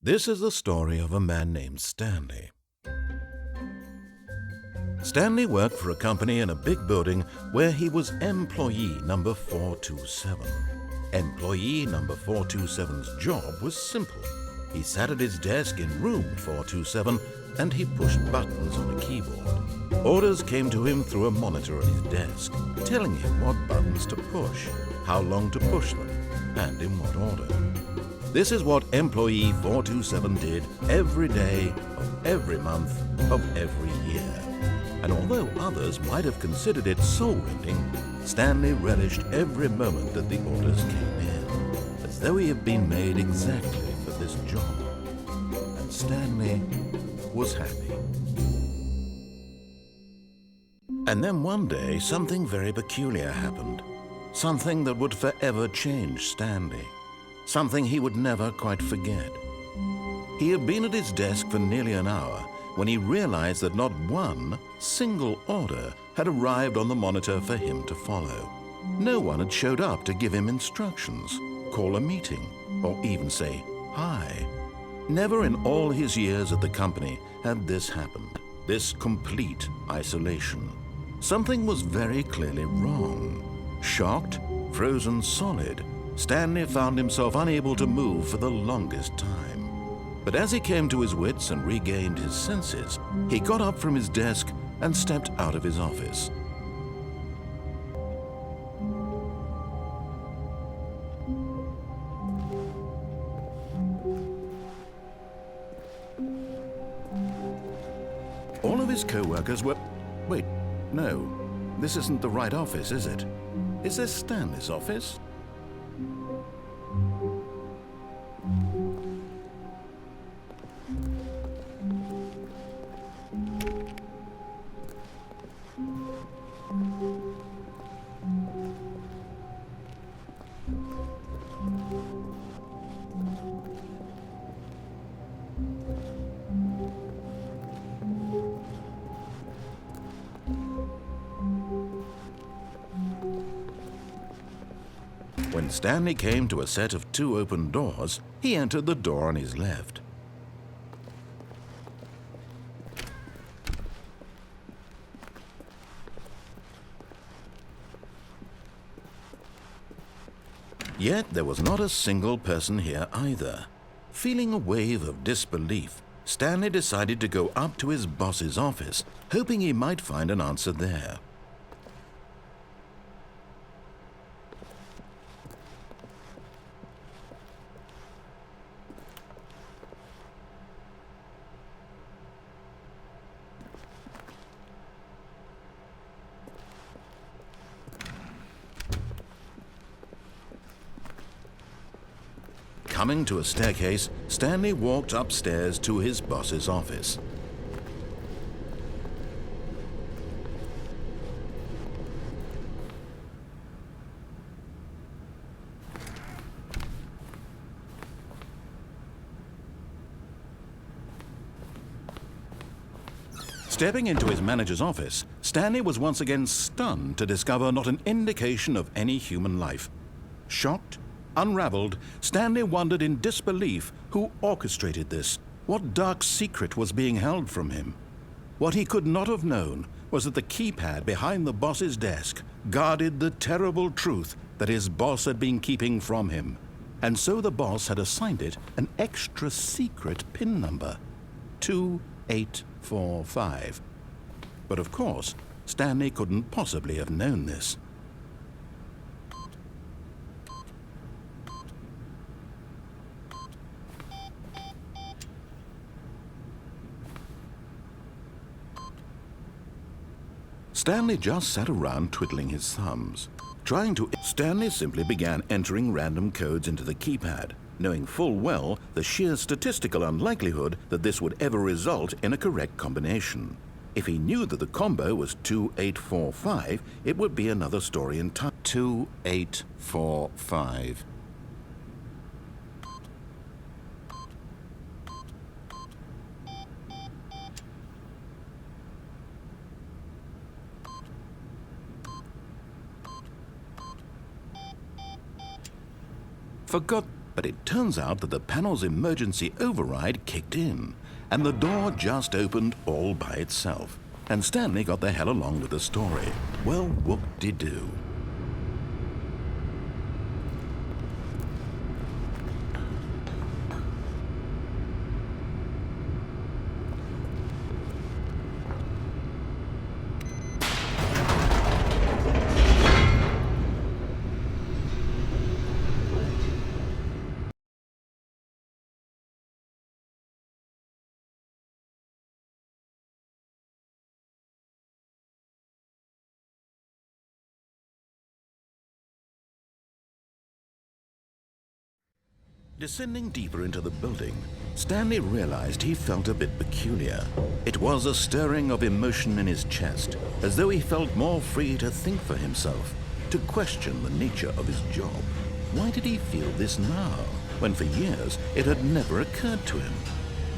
This is the story of a man named Stanley. Stanley worked for a company in a big building where he was employee number 427. Employee number 427's job was simple. He sat at his desk in room 427 and he pushed buttons on a keyboard. Orders came to him through a monitor at his desk, telling him what buttons to push, how long to push them, and in what order. This is what employee 427 did every day of every month of every year. And although others might have considered it soul-rending, Stanley relished every moment that the orders came in, as though he had been made exactly for this job. And Stanley was happy. And then one day, something very peculiar happened. Something that would forever change Stanley. Something he would never quite forget. He had been at his desk for nearly an hour when he realized that not one single order had arrived on the monitor for him to follow. No one had showed up to give him instructions, call a meeting, or even say hi. Never in all his years at the company had this happened, this complete isolation. Something was very clearly wrong. Shocked, frozen solid, Stanley found himself unable to move for the longest time. But as he came to his wits and regained his senses, he got up from his desk and stepped out of his office. All of his co-workers were... Wait, no, this isn't the right office, is it? Is this Stanley's office? When Stanley came to a set of two open doors, he entered the door on his left. Yet there was not a single person here either. Feeling a wave of disbelief, Stanley decided to go up to his boss's office, hoping he might find an answer there. Coming to a staircase, Stanley walked upstairs to his boss's office. Stepping into his manager's office, Stanley was once again stunned to discover not an indication of any human life. Shocked, unraveled, Stanley wondered in disbelief who orchestrated this, what dark secret was being held from him. What he could not have known was that the keypad behind the boss's desk guarded the terrible truth that his boss had been keeping from him. And so the boss had assigned it an extra secret PIN number, 2845. But of course, Stanley couldn't possibly have known this. Stanley just sat around twiddling his thumbs. Stanley simply began entering random codes into the keypad, knowing full well the sheer statistical unlikelihood that this would ever result in a correct combination. If he knew that the combo was 2845, it would be another story in time. 2845. But it turns out that the panel's emergency override kicked in, and the door just opened all by itself. And Stanley got the hell along with the story. Well, whoop-de-doo. Descending deeper into the building, Stanley realized he felt a bit peculiar. It was a stirring of emotion in his chest, as though he felt more free to think for himself, to question the nature of his job. Why did he feel this now, when for years it had never occurred to him?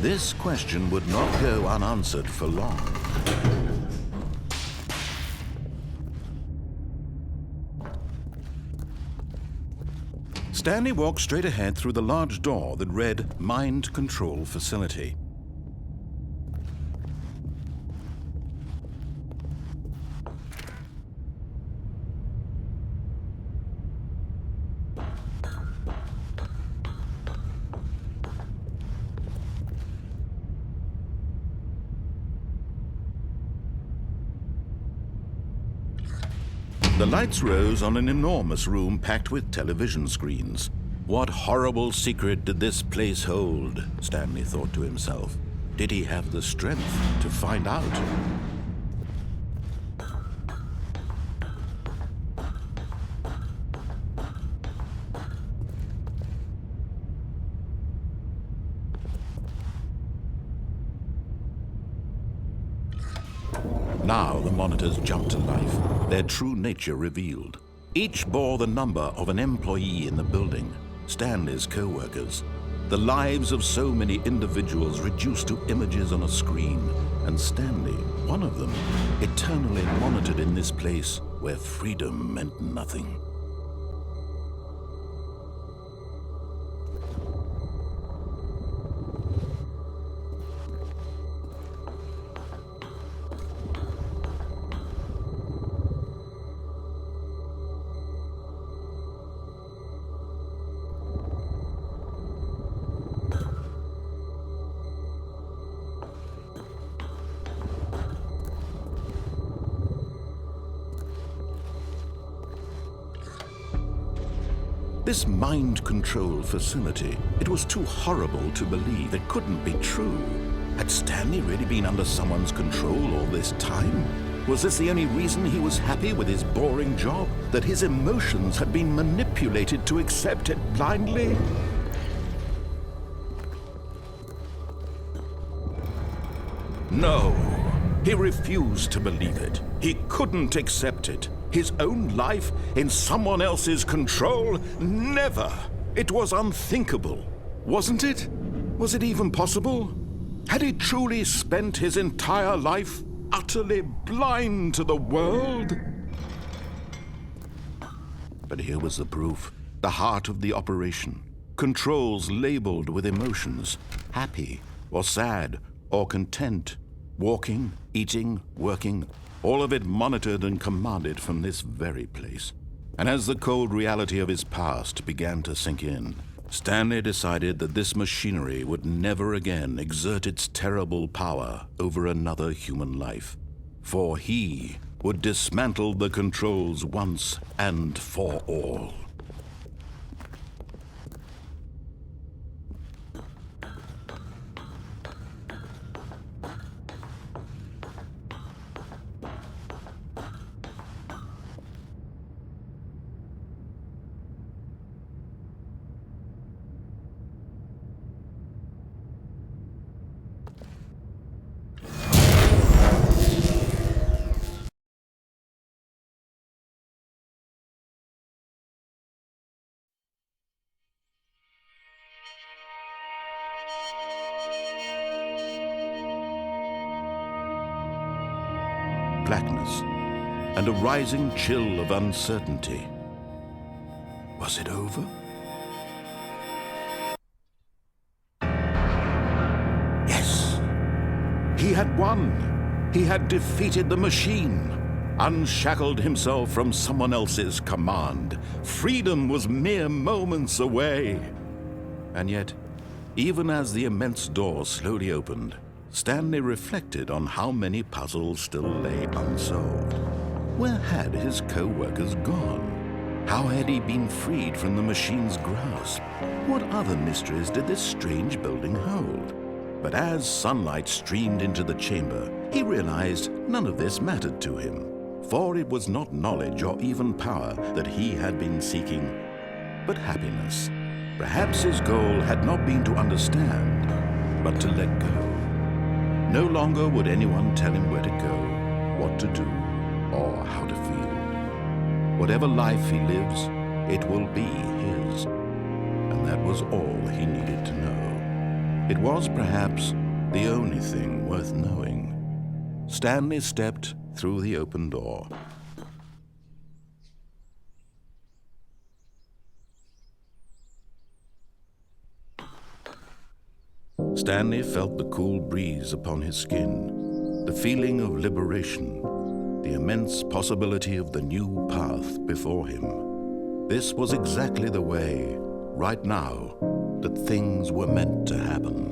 This question would not go unanswered for long. Stanley walked straight ahead through the large door that read Mind Control Facility. The lights rose on an enormous room packed with television screens. What horrible secret did this place hold? Stanley thought to himself. Did he have the strength to find out? Now the monitors jumped to life, their true nature revealed. Each bore the number of an employee in the building, Stanley's co-workers. The lives of so many individuals reduced to images on a screen, and Stanley, one of them, eternally monitored in this place where freedom meant nothing. This mind control facility, it was too horrible to believe. It couldn't be true. Had Stanley really been under someone's control all this time? Was this the only reason he was happy with his boring job? That his emotions had been manipulated to accept it blindly? No, he refused to believe it. He couldn't accept it. His own life in someone else's control? Never! It was unthinkable. Wasn't it? Was it even possible? Had he truly spent his entire life utterly blind to the world? But here was the proof. The heart of the operation. Controls labeled with emotions. Happy, or sad, or content. Walking, eating, working. All of it monitored and commanded from this very place. And as the cold reality of his past began to sink in, Stanley decided that this machinery would never again exert its terrible power over another human life. For he would dismantle the controls once and for all. Blackness, and a rising chill of uncertainty. Was it over? He had won. He had defeated the machine, unshackled himself from someone else's command. Freedom was mere moments away. And yet, even as the immense door slowly opened, Stanley reflected on how many puzzles still lay unsolved. Where had his co-workers gone? How had he been freed from the machine's grasp? What other mysteries did this strange building hold? But as sunlight streamed into the chamber, he realized none of this mattered to him, for it was not knowledge or even power that he had been seeking, but happiness. Perhaps his goal had not been to understand, but to let go. No longer would anyone tell him where to go, what to do, or how to feel. Whatever life he lives, it will be his. And that was all he needed to know. It was perhaps the only thing worth knowing. Stanley stepped through the open door. Stanley felt the cool breeze upon his skin, the feeling of liberation, the immense possibility of the new path before him. This was exactly the way, right now, that things were meant to happen.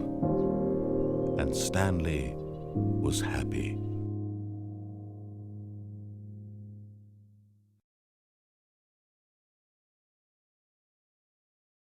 And Stanley was happy.